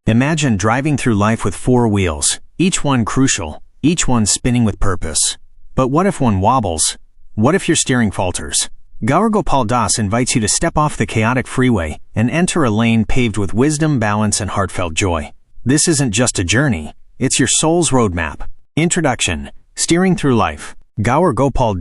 Imagine driving through life with four wheels, each one crucial, each one spinning with purpose. But what if one wobbles? What if your steering falters? Gaur Gopal invites you to step off the chaotic freeway and enter a lane paved with wisdom, balance, and heartfelt joy. This isn't just a journey, it's your soul's roadmap. Introduction: Steering Through Life. Gaur Gopal,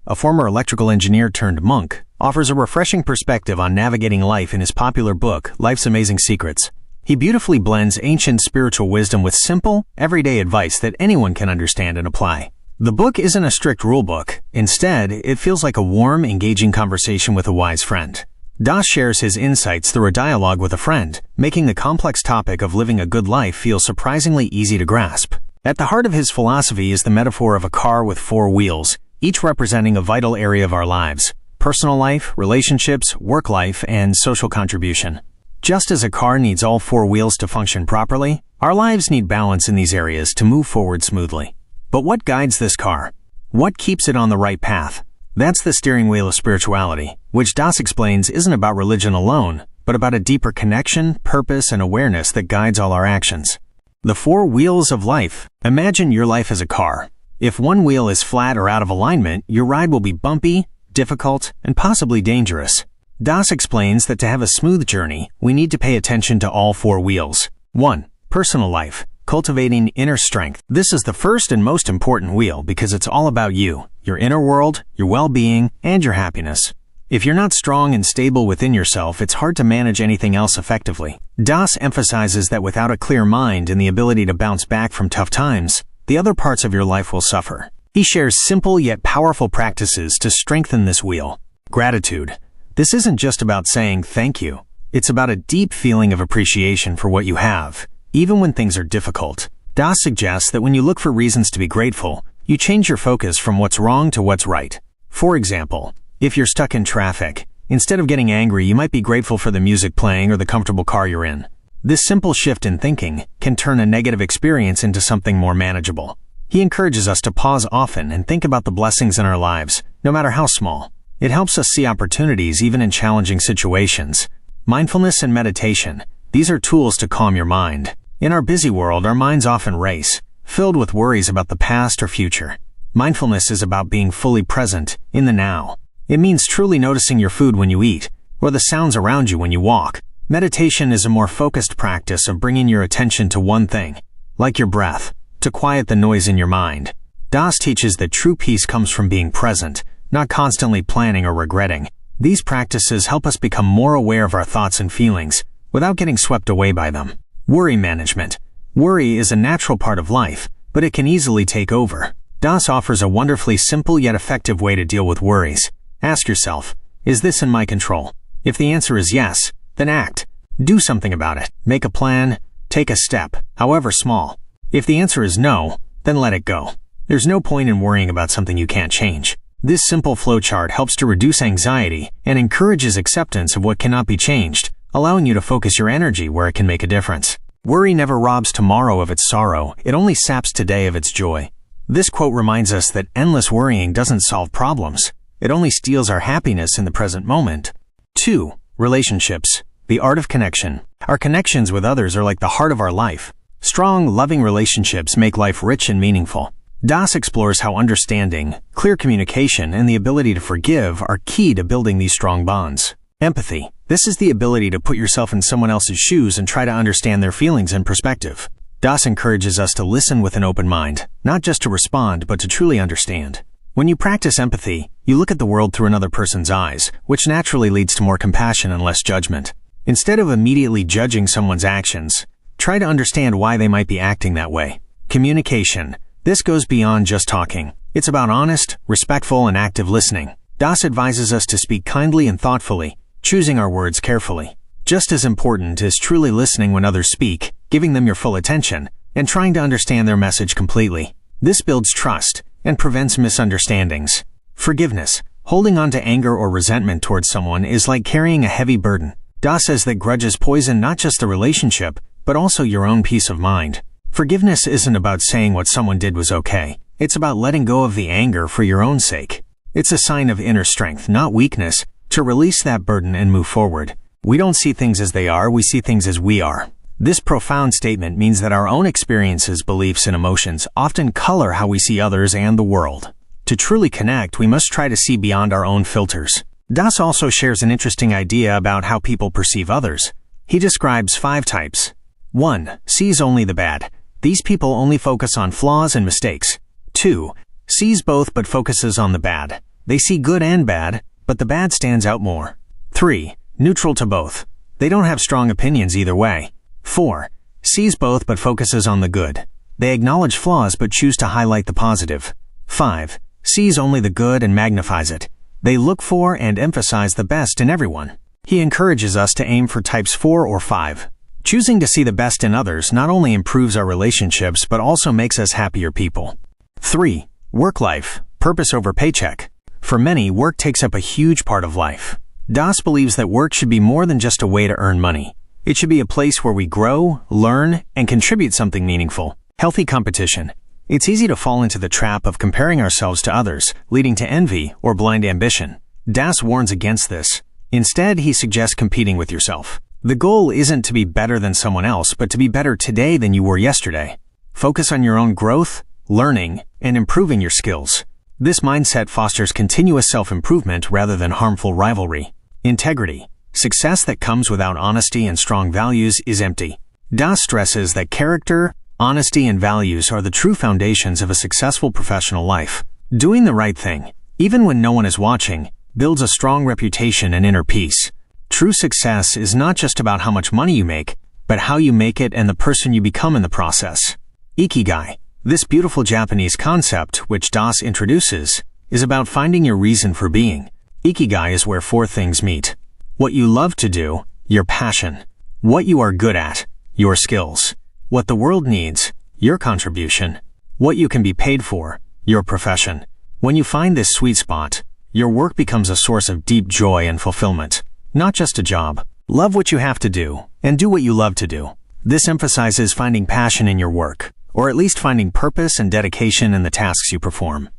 a former electrical engineer turned monk, offers a refreshing perspective on navigating life in his popular book, Life's Amazing Secrets. He beautifully blends ancient spiritual wisdom with simple, everyday advice that anyone can understand and apply. The book isn't a strict rule book. Instead, it feels like a warm, engaging conversation with a wise friend. Das shares his insights through a dialogue with a friend, making the complex topic of living a good life feel surprisingly easy to grasp. At the heart of his philosophy is the metaphor of a car with four wheels, each representing a vital area of our lives: personal life, relationships, work life, and social contribution. Just as a car needs all four wheels to function properly, our lives need balance in these areas to move forward smoothly. But what guides this car? What keeps it on the right path? That's the steering wheel of spirituality, which Das explains isn't about religion alone, but about a deeper connection, purpose, and awareness that guides all our actions. The four wheels of life. Imagine your life as a car. If one wheel is flat or out of alignment, your ride will be bumpy, difficult, and possibly dangerous. Das explains that to have a smooth journey, we need to pay attention to all four wheels. 1. Personal life. Cultivating inner strength. This is the first and most important wheel because it's all about you, your inner world, your well-being, and your happiness. If you're not strong and stable within yourself, it's hard to manage anything else effectively. Das emphasizes that without a clear mind and the ability to bounce back from tough times, the other parts of your life will suffer. He shares simple yet powerful practices to strengthen this wheel. Gratitude. This isn't just about saying thank you. It's about a deep feeling of appreciation for what you have, even when things are difficult. Das suggests that when you look for reasons to be grateful, you change your focus from what's wrong to what's right. For example, if you're stuck in traffic, instead of getting angry, you might be grateful for the music playing or the comfortable car you're in. This simple shift in thinking can turn a negative experience into something more manageable. He encourages us to pause often and think about the blessings in our lives, no matter how small. It helps us see opportunities even in challenging situations. Mindfulness and meditation. These are tools to calm your mind. In our busy world, our minds often race, filled with worries about the past or future. Mindfulness is about being fully present, in the now. It means truly noticing your food when you eat, or the sounds around you when you walk. Meditation is a more focused practice of bringing your attention to one thing, like your breath, to quiet the noise in your mind. Das teaches that true peace comes from being present, not constantly planning or regretting. These practices help us become more aware of our thoughts and feelings, without getting swept away by them. Worry management. Worry is a natural part of life, but it can easily take over. Das offers a wonderfully simple yet effective way to deal with worries. Ask yourself, is this in my control? If the answer is yes, then act. Do something about it. Make a plan. Take a step, however small. If the answer is no, then let it go. There's no point in worrying about something you can't change. This simple flowchart helps to reduce anxiety and encourages acceptance of what cannot be changed, allowing you to focus your energy where it can make a difference. Worry never robs tomorrow of its sorrow, it only saps today of its joy. This quote reminds us that endless worrying doesn't solve problems. It only steals our happiness in the present moment. 2. Relationships. The art of connection. Our connections with others are like the heart of our life. Strong, loving relationships make life rich and meaningful. Das explores how understanding, clear communication, and the ability to forgive are key to building these strong bonds. Empathy. This is the ability to put yourself in someone else's shoes and try to understand their feelings and perspective. Das encourages us to listen with an open mind, not just to respond, but to truly understand. When you practice empathy, you look at the world through another person's eyes, which naturally leads to more compassion and less judgment. Instead of immediately judging someone's actions, try to understand why they might be acting that way. Communication. This goes beyond just talking. It's about honest, respectful, and active listening. Das advises us to speak kindly and thoughtfully, choosing our words carefully. Just as important is truly listening when others speak, giving them your full attention, and trying to understand their message completely. This builds trust and prevents misunderstandings. Forgiveness. Holding on to anger or resentment towards someone is like carrying a heavy burden. Das says that grudges poison not just the relationship, but also your own peace of mind. Forgiveness isn't about saying what someone did was okay. It's about letting go of the anger for your own sake. It's a sign of inner strength, not weakness, to release that burden and move forward. We don't see things as they are, we see things as we are. This profound statement means that our own experiences, beliefs, and emotions often color how we see others and the world. To truly connect, we must try to see beyond our own filters. Das also shares an interesting idea about how people perceive others. He describes 5 types. 1. Sees only the bad. These people only focus on flaws and mistakes. 2. Sees both but focuses on the bad. They see good and bad, but the bad stands out more. 3. Neutral to both. They don't have strong opinions either way. 4. Sees both but focuses on the good. They acknowledge flaws but choose to highlight the positive. 5. Sees only the good and magnifies it. They look for and emphasize the best in everyone. He encourages us to aim for types 4 or 5. Choosing to see the best in others not only improves our relationships but also makes us happier people. 3. Work life. Purpose over paycheck. For many, work takes up a huge part of life. Das believes that work should be more than just a way to earn money. It should be a place where we grow, learn, and contribute something meaningful. Healthy competition. It's easy to fall into the trap of comparing ourselves to others, leading to envy or blind ambition. Das warns against this. Instead, he suggests competing with yourself. The goal isn't to be better than someone else, but to be better today than you were yesterday. Focus on your own growth, learning, and improving your skills. This mindset fosters continuous self-improvement rather than harmful rivalry. Integrity. Success that comes without honesty and strong values is empty. Das stresses that character, honesty, and values are the true foundations of a successful professional life. Doing the right thing, even when no one is watching, builds a strong reputation and inner peace. True success is not just about how much money you make, but how you make it and the person you become in the process. Ikigai. This beautiful Japanese concept, which Das introduces, is about finding your reason for being. Ikigai is where 4 things meet. What you love to do, your passion. What you are good at, your skills. What the world needs, your contribution. What you can be paid for, your profession. When you find this sweet spot, your work becomes a source of deep joy and fulfillment, not just a job. Love what you have to do, and do what you love to do. This emphasizes finding passion in your work, or at least finding purpose and dedication in the tasks you perform.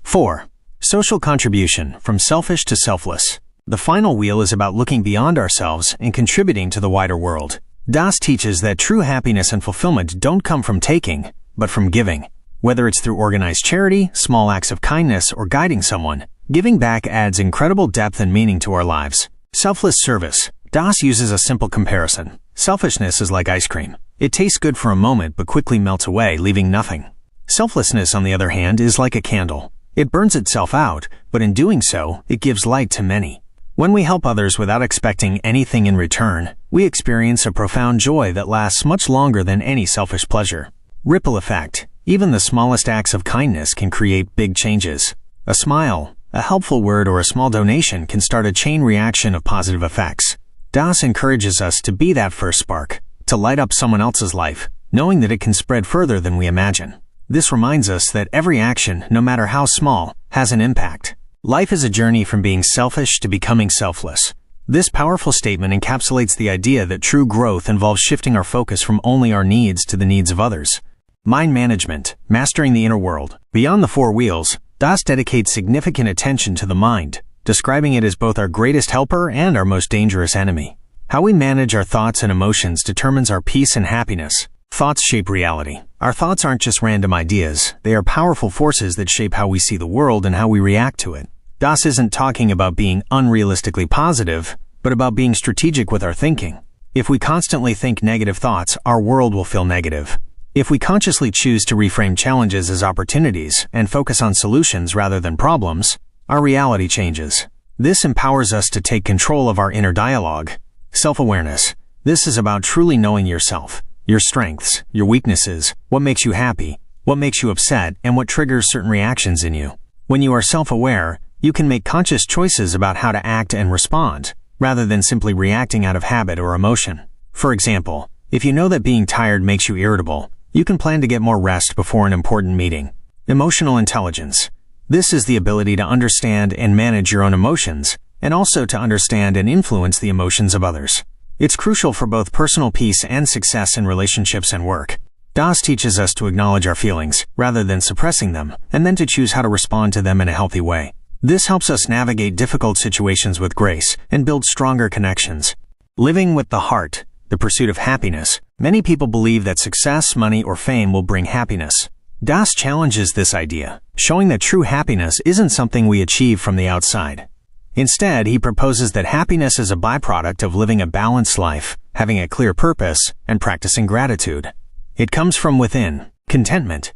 4. Social contribution, from selfish to selfless. The final wheel is about looking beyond ourselves and contributing to the wider world. Das teaches that true happiness and fulfillment don't come from taking, but from giving. Whether it's through organized charity, small acts of kindness, or guiding someone, giving back adds incredible depth and meaning to our lives. Selfless service. Das uses a simple comparison. Selfishness is like ice cream. It tastes good for a moment but quickly melts away, leaving nothing. Selflessness, on the other hand, is like a candle. It burns itself out, but in doing so, it gives light to many. When we help others without expecting anything in return, we experience a profound joy that lasts much longer than any selfish pleasure. Ripple effect. Even the smallest acts of kindness can create big changes. A smile, a helpful word, or a small donation can start a chain reaction of positive effects. Das encourages us to be that first spark, to light up someone else's life, knowing that it can spread further than we imagine. This reminds us that every action, no matter how small, has an impact. Life is a journey from being selfish to becoming selfless. This powerful statement encapsulates the idea that true growth involves shifting our focus from only our needs to the needs of others. Mind management, mastering the inner world. Beyond the 4 wheels, Das dedicates significant attention to the mind, describing it as both our greatest helper and our most dangerous enemy. How we manage our thoughts and emotions determines our peace and happiness. Thoughts shape reality. Our thoughts aren't just random ideas. They are powerful forces that shape how we see the world and how we react to it. Das isn't talking about being unrealistically positive, but about being strategic with our thinking. If we constantly think negative thoughts, our world will feel negative. If we consciously choose to reframe challenges as opportunities and focus on solutions rather than problems, our reality changes. This empowers us to take control of our inner dialogue. Self-awareness. This is about truly knowing yourself, your strengths, your weaknesses, what makes you happy, what makes you upset, and what triggers certain reactions in you. When you are self-aware, you can make conscious choices about how to act and respond, rather than simply reacting out of habit or emotion. For example, if you know that being tired makes you irritable, you can plan to get more rest before an important meeting. Emotional intelligence. This is the ability to understand and manage your own emotions, and also to understand and influence the emotions of others. It's crucial for both personal peace and success in relationships and work. Das teaches us to acknowledge our feelings, rather than suppressing them, and then to choose how to respond to them in a healthy way. This helps us navigate difficult situations with grace and build stronger connections. Living with the heart, the pursuit of happiness, Many people believe that success, money, or fame will bring happiness. Das challenges this idea, showing that true happiness isn't something we achieve from the outside. Instead, he proposes that happiness is a byproduct of living a balanced life, having a clear purpose, and practicing gratitude. It comes from within, contentment.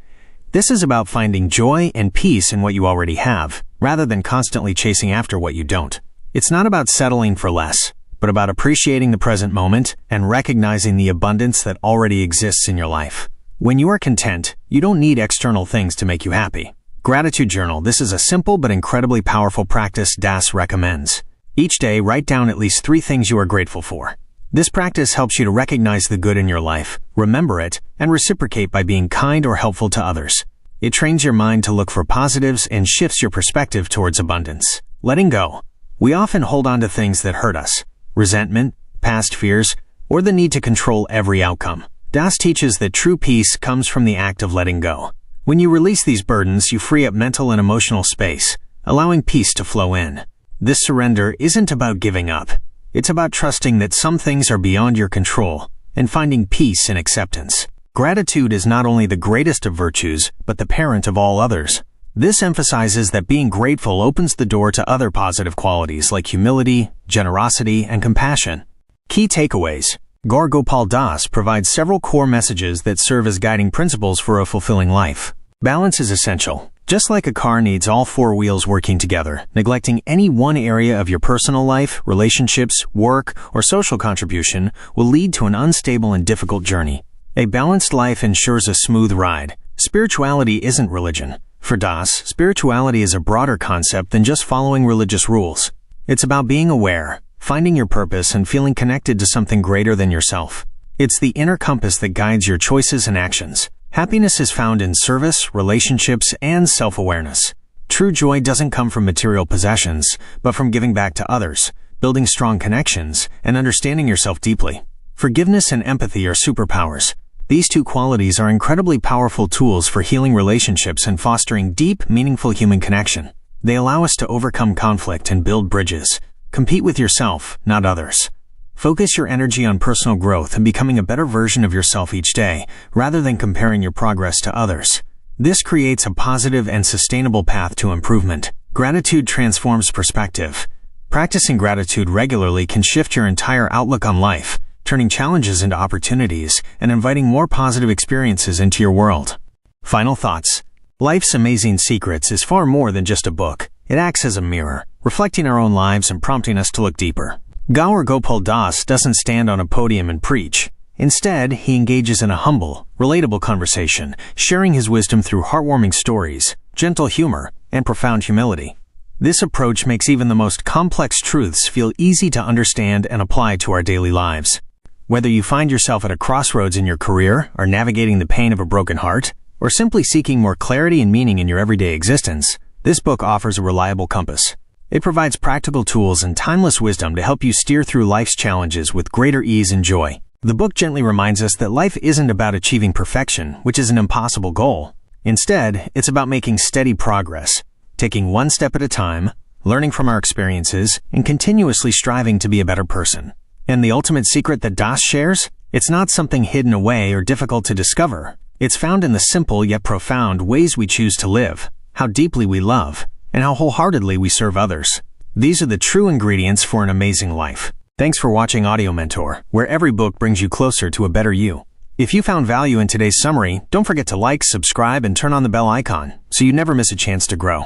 This is about finding joy and peace in what you already have, rather than constantly chasing after what you don't. It's not about settling for less, but about appreciating the present moment and recognizing the abundance that already exists in your life. When you are content, you don't need external things to make you happy. Gratitude journal. This is a simple but incredibly powerful practice Das recommends. Each day, write down at least 3 things you are grateful for. This practice helps you to recognize the good in your life, remember it, and reciprocate by being kind or helpful to others. It trains your mind to look for positives and shifts your perspective towards abundance. Letting go. We often hold on to things that hurt us. Resentment, past fears, or the need to control every outcome. Das teaches that true peace comes from the act of letting go. When you release these burdens, you free up mental and emotional space, allowing peace to flow in. This surrender isn't about giving up. It's about trusting that some things are beyond your control and finding peace in acceptance. Gratitude is not only the greatest of virtues, but the parent of all others. This emphasizes that being grateful opens the door to other positive qualities like humility, generosity, and compassion. Key takeaways. Gaur Gopal provides several core messages that serve as guiding principles for a fulfilling life. Balance is essential. Just like a car needs all 4 wheels working together, neglecting any one area of your personal life, relationships, work, or social contribution will lead to an unstable and difficult journey. A balanced life ensures a smooth ride. Spirituality isn't religion. For Das, spirituality is a broader concept than just following religious rules. It's about being aware, finding your purpose, and feeling connected to something greater than yourself. It's the inner compass that guides your choices and actions. Happiness is found in service, relationships, and self-awareness. True joy doesn't come from material possessions, but from giving back to others, building strong connections, and understanding yourself deeply. Forgiveness and empathy are superpowers. These 2 qualities are incredibly powerful tools for healing relationships and fostering deep, meaningful human connection. They allow us to overcome conflict and build bridges. Compete with yourself, not others. Focus your energy on personal growth and becoming a better version of yourself each day, rather than comparing your progress to others. This creates a positive and sustainable path to improvement. Gratitude transforms perspective. Practicing gratitude regularly can shift your entire outlook on life, turning challenges into opportunities and inviting more positive experiences into your world. Final thoughts. Life's Amazing Secrets is far more than just a book. It acts as a mirror, reflecting our own lives and prompting us to look deeper. Gaur Gopal doesn't stand on a podium and preach. Instead, he engages in a humble, relatable conversation, sharing his wisdom through heartwarming stories, gentle humor, and profound humility. This approach makes even the most complex truths feel easy to understand and apply to our daily lives. Whether you find yourself at a crossroads in your career, or navigating the pain of a broken heart, or simply seeking more clarity and meaning in your everyday existence, this book offers a reliable compass. It provides practical tools and timeless wisdom to help you steer through life's challenges with greater ease and joy. The book gently reminds us that life isn't about achieving perfection, which is an impossible goal. Instead, it's about making steady progress, taking one step at a time, learning from our experiences, and continuously striving to be a better person. And the ultimate secret that Das shares? It's not something hidden away or difficult to discover. It's found in the simple yet profound ways we choose to live, how deeply we love, and how wholeheartedly we serve others. These are the true ingredients for an amazing life. Thanks for watching Audio Mentor, where every book brings you closer to a better you. If you found value in today's summary, don't forget to like, subscribe, and turn on the bell icon so you never miss a chance to grow.